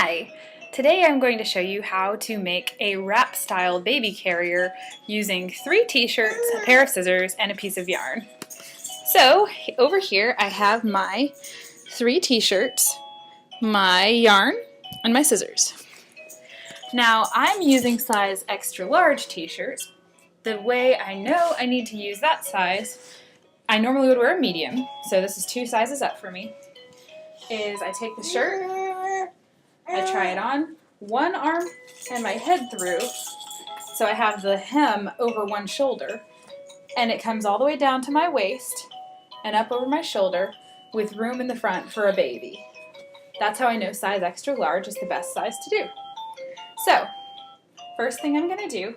Hi! Today I'm going to show you how to make a wrap style baby carrier using 3 t-shirts, a pair of scissors, and a piece of yarn. So over here I have my 3 t-shirts, my yarn, and my scissors. Now I'm using size extra large t-shirts. The way I know I need to use that size, I normally would wear a medium, so this is 2 sizes up for me, is I take the shirt, I try it on, one arm and my head through, so I have the hem over one shoulder, and it comes all the way down to my waist and up over my shoulder with room in the front for a baby. That's how I know size extra large is the best size to do. So, first thing I'm going to do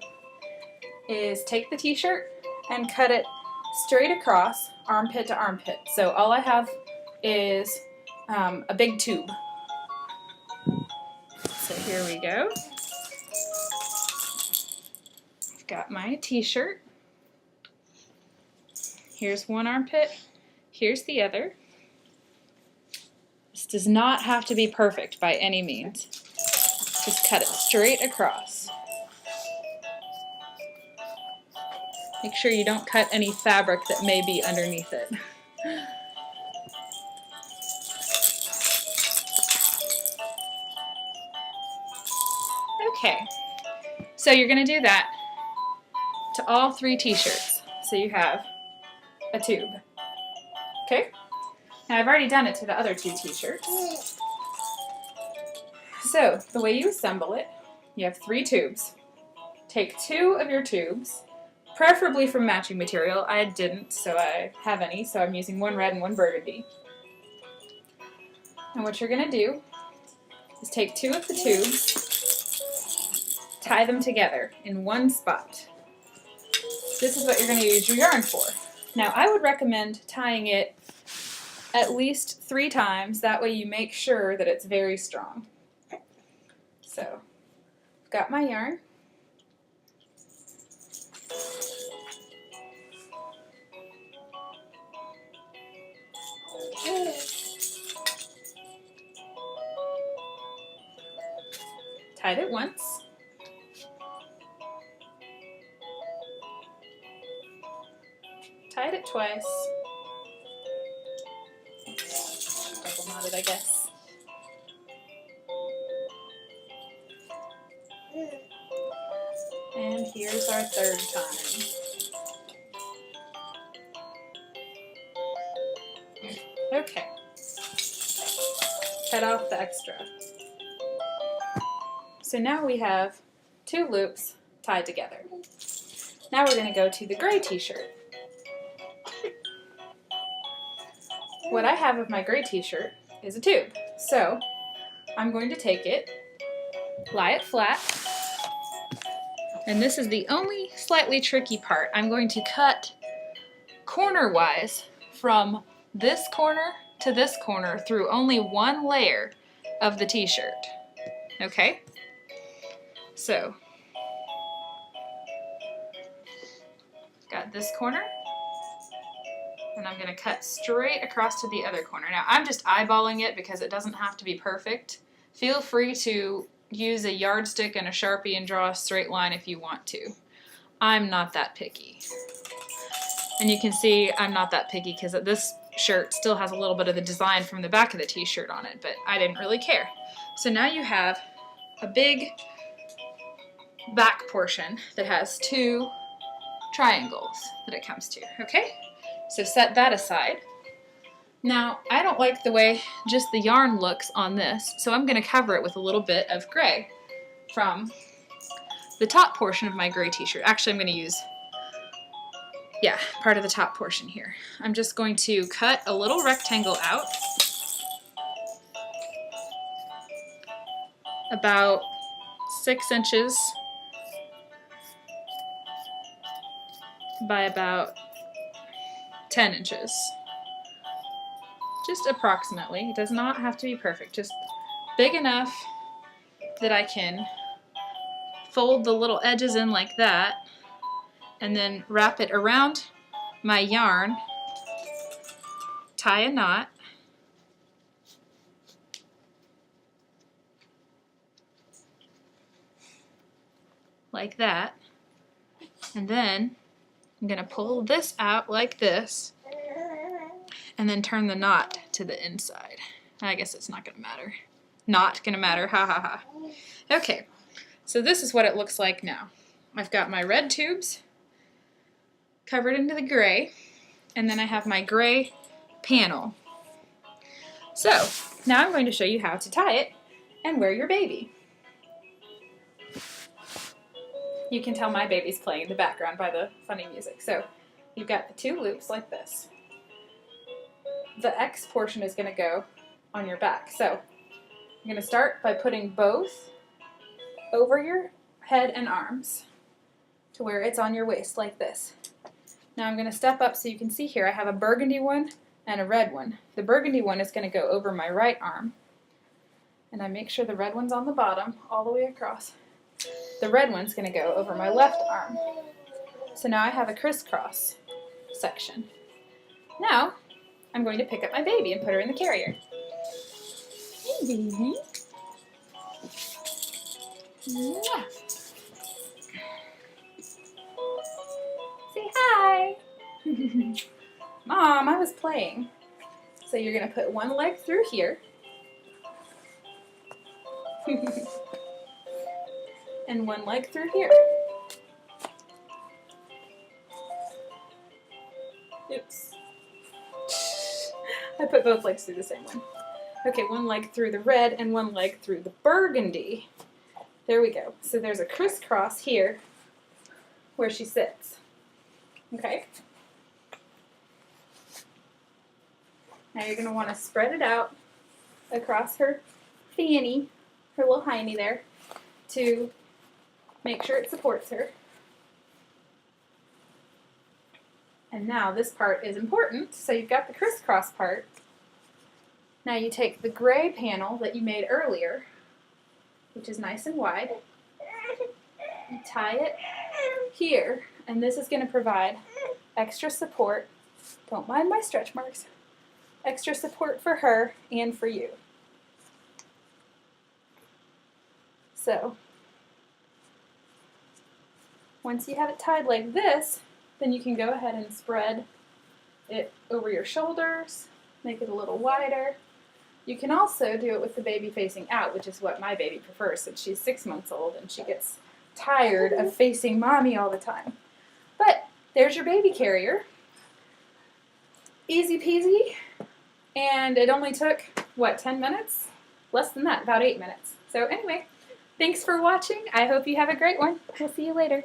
is take the t-shirt and cut it straight across, armpit to armpit. So all I have is a big tube. So here we go. I've got my t-shirt. Here's one armpit. Here's the other. This does not have to be perfect by any means. Just cut it straight across. Make sure you don't cut any fabric that may be underneath it. Okay, so you're going to do that to all 3 t-shirts. So you have a tube. Okay? Now I've already done it to the other 2 t-shirts. So the way you assemble it, you have 3 tubes. Take 2 of your tubes, preferably from matching material. I didn't, so I have any, so I'm using one red and one burgundy. And what you're going to do is take 2 of the tubes, tie them together in one spot. This is what you're going to use your yarn for. Now I would recommend tying it at least 3 times, that way you make sure that it's very strong. So, I've got my yarn. Tied it once. Tied it twice. Double knotted, I guess. And here's our 3rd time. Okay. Cut off the extra. So now we have 2 loops tied together. Now we're going to go to the gray t-shirt. What I have of my gray t-shirt is a tube. So I'm going to take it, lie it flat, and this is the only slightly tricky part. I'm going to cut corner-wise from this corner to this corner through only one layer of the t-shirt. Okay? So, got this corner, and I'm going to cut straight across to the other corner. Now, I'm just eyeballing it because it doesn't have to be perfect. Feel free to use a yardstick and a Sharpie and draw a straight line if you want to. I'm not that picky. And you can see I'm not that picky because this shirt still has a little bit of the design from the back of the t-shirt on it, but I didn't really care. So now you have a big back portion that has 2 triangles that it comes to, okay? So set that aside. Now, I don't like the way just the yarn looks on this, so I'm going to cover it with a little bit of gray from the top portion of my gray t-shirt. Actually, I'm going to use, part of the top portion here. I'm just going to cut a little rectangle out, about 6 inches by about 10 inches. Just approximately. It does not have to be perfect. Just big enough that I can fold the little edges in like that and then wrap it around my yarn, tie a knot, like that. And then I'm going to pull this out like this and then turn the knot to the inside. I guess it's not going to matter. Not going to matter, ha ha ha. Okay, so this is what it looks like now. I've got my red tubes covered into the gray, and then I have my gray panel. So now I'm going to show you how to tie it and wear your baby. You can tell my baby's playing in the background by the funny music. So you've got the two loops like this. The X portion is going to go on your back. So I'm going to start by putting both over your head and arms to where it's on your waist like this. Now I'm going to step up so you can see here I have a burgundy one and a red one. The burgundy one is going to go over my right arm. And I make sure the red one's on the bottom all the way across. The red one's going to go over my left arm. So now I have a crisscross section. Now I'm going to pick up my baby and put her in the carrier. Hey baby. Mwah. Say hi. Mom, I was playing. So you're going to put one leg through here. And one leg through here. Oops. I put both legs through the same one. Okay, one leg through the red and one leg through the burgundy. There we go. So there's a crisscross here where she sits. Okay? Now you're going to want to spread it out across her fanny, her little hiney there, to make sure it supports her. And now this part is important. So you've got the crisscross part. Now you take the gray panel that you made earlier, which is nice and wide. You tie it here, and this is going to provide extra support. Don't mind my stretch marks. Extra support for her and for you. So, once you have it tied like this, then you can go ahead and spread it over your shoulders, make it a little wider. You can also do it with the baby facing out, which is what my baby prefers since she's 6 months old and she gets tired of facing mommy all the time. But there's your baby carrier. Easy peasy. And it only took, what, 10 minutes? Less than that, about 8 minutes. So anyway, thanks for watching. I hope you have a great one. We'll see you later.